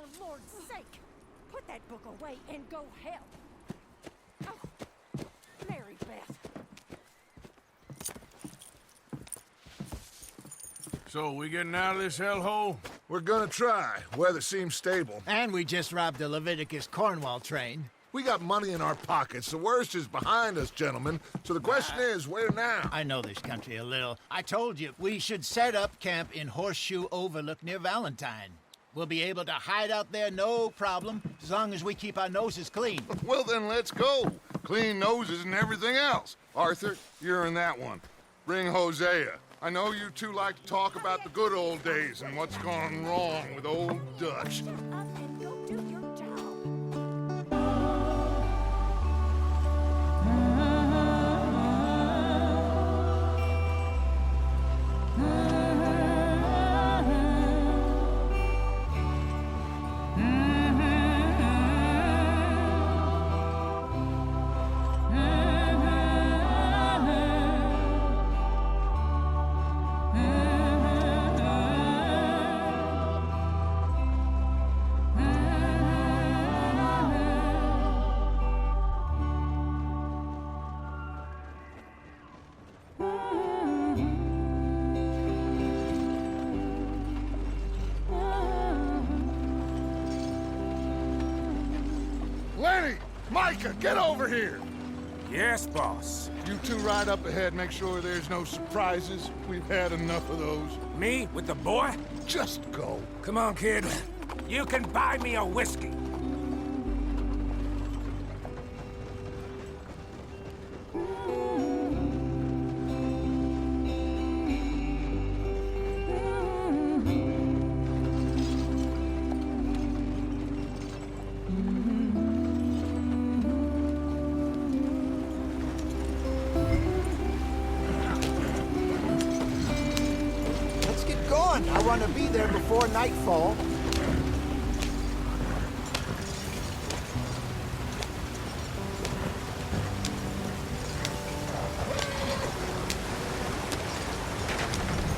For Lord's sake, put that book away and go help. Oh, Mary Beth. So, we getting out of this hellhole? We're gonna try. Weather seems stable. And we just robbed a Leviticus Cornwall train. We got money in our pockets. The worst is behind us, gentlemen. So the question is, where now? I know this country a little. I told you, we should set up camp in Horseshoe Overlook near Valentine. We'll be able to hide out there no problem, as long as we keep our noses clean. Well, then let's go. Clean noses and everything else. Arthur, you're in that one. Bring Hosea. I know you two like to talk about the good old days and what's gone wrong with old Dutch. Shut up and go do your job. Lenny! Micah, get over here! Yes, boss. You two ride up ahead, make sure there's no surprises. We've had enough of those. Me with the boy? Just go. Come on, kid. You can buy me a whiskey. Let's get going. I want to be there before nightfall.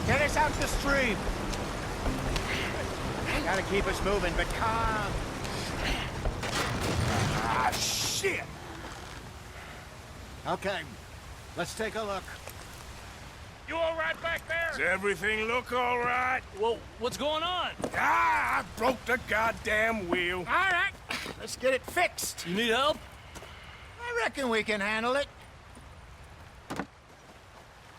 Get us out the stream. Gotta keep us moving, but calm. Ah, shit! Okay, let's take a look. You all right back there? Does everything look all right? Well, what's going on? Ah, I broke the goddamn wheel. All right, let's get it fixed. You need help? I reckon we can handle it.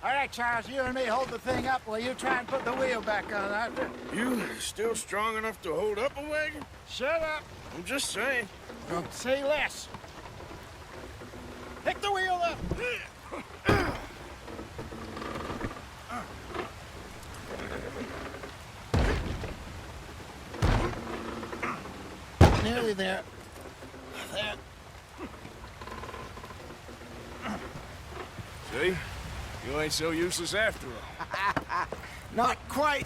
All right, Charles, you and me hold the thing up while you try and put the wheel back on, Arthur. You still strong enough to hold up a wagon? Shut up. I'm just saying. Don't say less. Pick the wheel up. Nearly there. There. See? You ain't so useless after all. Not quite.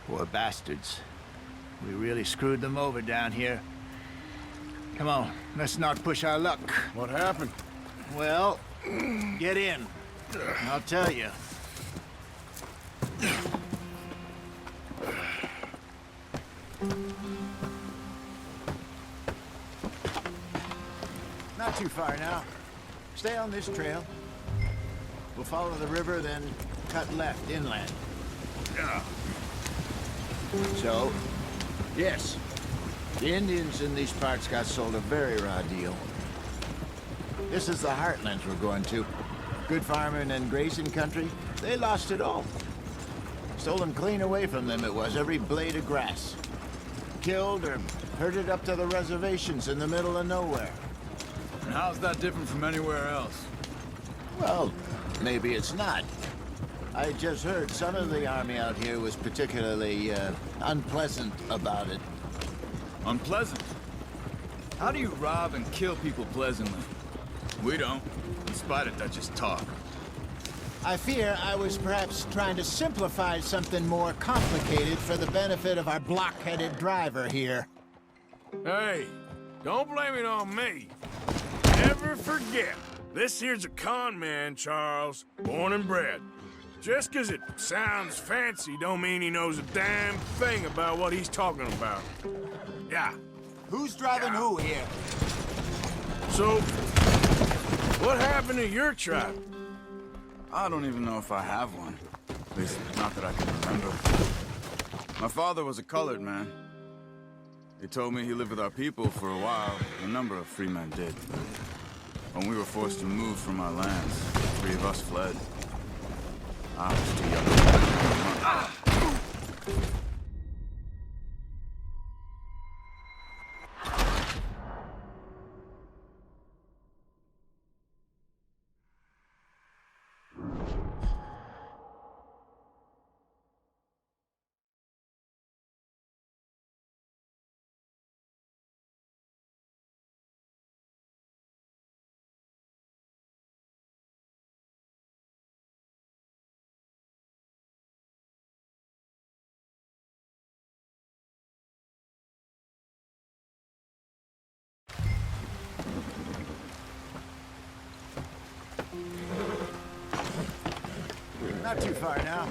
Poor bastards. We really screwed them over down here. Come on, let's not push our luck. What happened? Well, get in. I'll tell you. Not too far now. Stay on this trail. We'll follow the river, then cut left inland. Yeah. So, yes, the Indians in these parts got sold a very raw deal. This is the heartlands we're going to. Good farming and grazing country, they lost it all. Stolen clean away from them it was, every blade of grass. Killed or herded up to the reservations in the middle of nowhere. And how's that different from anywhere else? Well, maybe it's not. I just heard some of the army out here was particularly, unpleasant about it. Unpleasant? How do you rob and kill people pleasantly? We don't, in spite of Dutch's talk. I fear I was perhaps trying to simplify something more complicated for the benefit of our block-headed driver here. Hey, don't blame it on me. Never forget, This here's a con man, Charles, born and bred. Just 'cause it sounds fancy don't mean he knows a damn thing about what he's talking about. Yeah. Who's driving who here? So, what happened to your tribe? I don't even know if I have one. At least, not that I can remember. My father was a colored man. He told me he lived with our people for a while. A number of free men did. When we were forced to move from our lands, the three of us fled. I was too young to remember. Not too far now.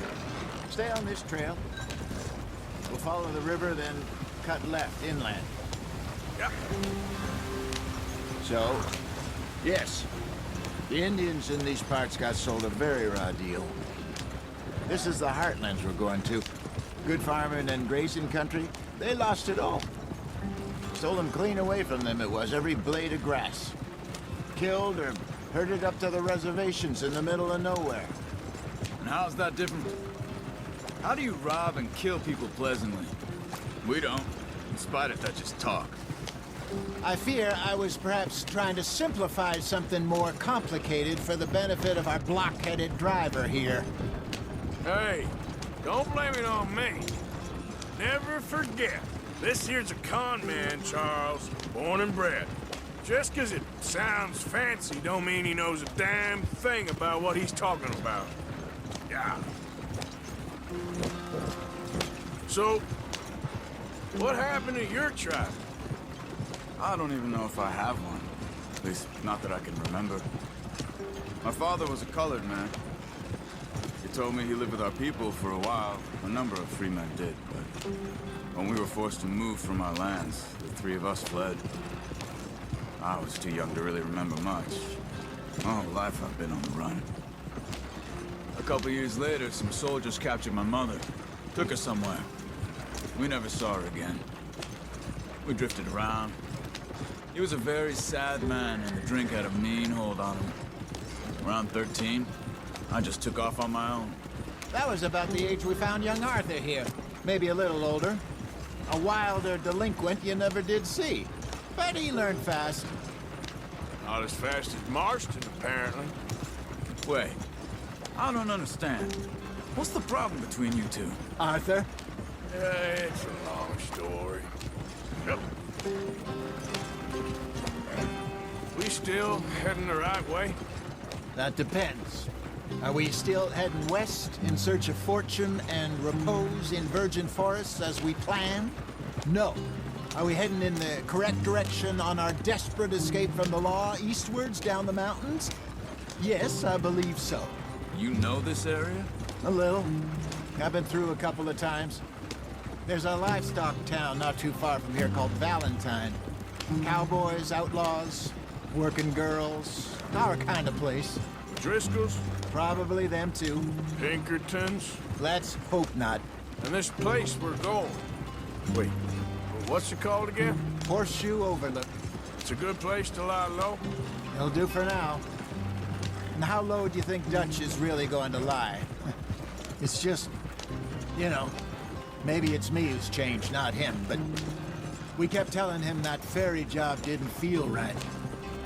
Stay on this trail. We'll follow the river, then cut left inland. Yep. So, yes, the Indians in these parts got sold a very raw deal. This is the heartlands we're going to. Good farming and grazing country, they lost it all. Stole them clean away from them, it was, every blade of grass. Killed or herded up to the reservations in the middle of nowhere. And how's that different? How do you rob and kill people pleasantly? We don't. In spite of that, just talk. I fear I was perhaps trying to simplify something more complicated for the benefit of our block-headed driver here. Hey, don't blame it on me. Never forget, this here's a con man, Charles, born and bred. Just 'cause it sounds fancy don't mean he knows a damn thing about what he's talking about. Yeah. So, what happened to your tribe? I don't even know if I have one. At least, not that I can remember. My father was a colored man. He told me he lived with our people for a while. A number of free men did, but when we were forced to move from our lands, the three of us fled. I was too young to really remember much. My whole life I've been on the run. A couple years later, some soldiers captured my mother. Took her somewhere. We never saw her again. We drifted around. He was a very sad man, and the drink had a mean hold on him. Around 13, I just took off on my own. That was about the age we found young Arthur here. Maybe a little older. A wilder delinquent you never did see. But he learned fast. Not as fast as Marston, apparently. Wait, I don't understand. What's the problem between you two? Arthur? It's a long story. Yep. We still heading the right way? That depends. Are we still heading west in search of fortune and repose in virgin forests as we planned? No. Are we heading in the correct direction on our desperate escape from the law eastwards down the mountains? Yes, I believe so. You know this area? A little. I've been through a couple of times. There's a livestock town not too far from here called Valentine. Cowboys, outlaws, working girls, our kind of place. Driscolls? Probably them too. Pinkertons? Let's hope not. And this place we're going. Wait, what's it called again? Horseshoe Overlook. It's a good place to lie low? It'll do for now. And how low do you think Dutch is really going to lie? It's just, you know, maybe it's me who's changed, not him, but we kept telling him that ferry job didn't feel right.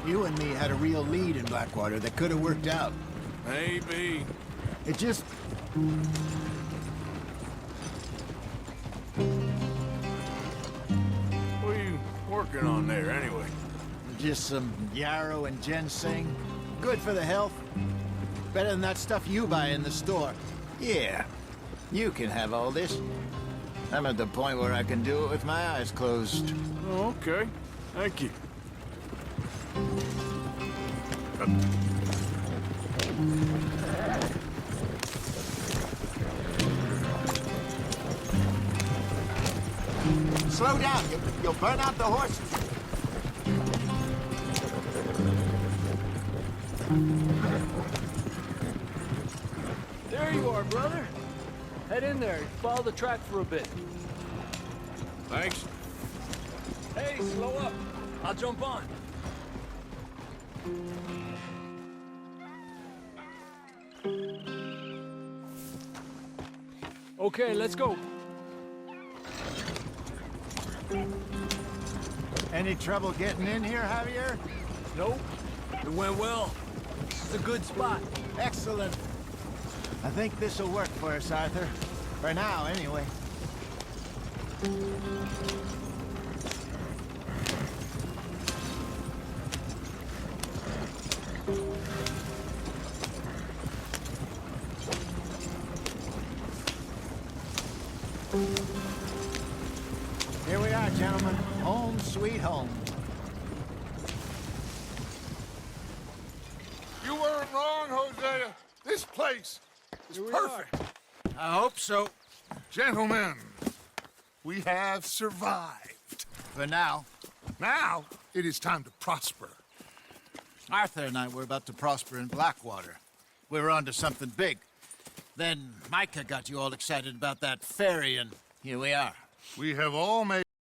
You and me had a real lead in Blackwater that could have worked out. Maybe. It just... What are you working on there, anyway? just some yarrow and ginseng. Good for the health. Better than that stuff you buy in the store. Yeah, you can have all this. I'm at the point where I can do it with my eyes closed. Oh, okay. Thank you. Slow down. You'll burn out the horses. There you are, brother. Head in there. Follow the track for a bit. Thanks. Hey, slow up. I'll jump on. Okay, let's go. Any trouble getting in here, Javier? Nope. It went well. This is a good spot. Excellent. I think this'll work for us, Arthur. For now, anyway. Here we are, gentlemen. Home sweet home. You weren't wrong, Hosea. This place is perfect. I hope so. Gentlemen, we have survived. For now. Now, it is time to prosper. Arthur and I were about to prosper in Blackwater. We were onto something big. Then Micah got you all excited about that ferry, and here we are. We have all made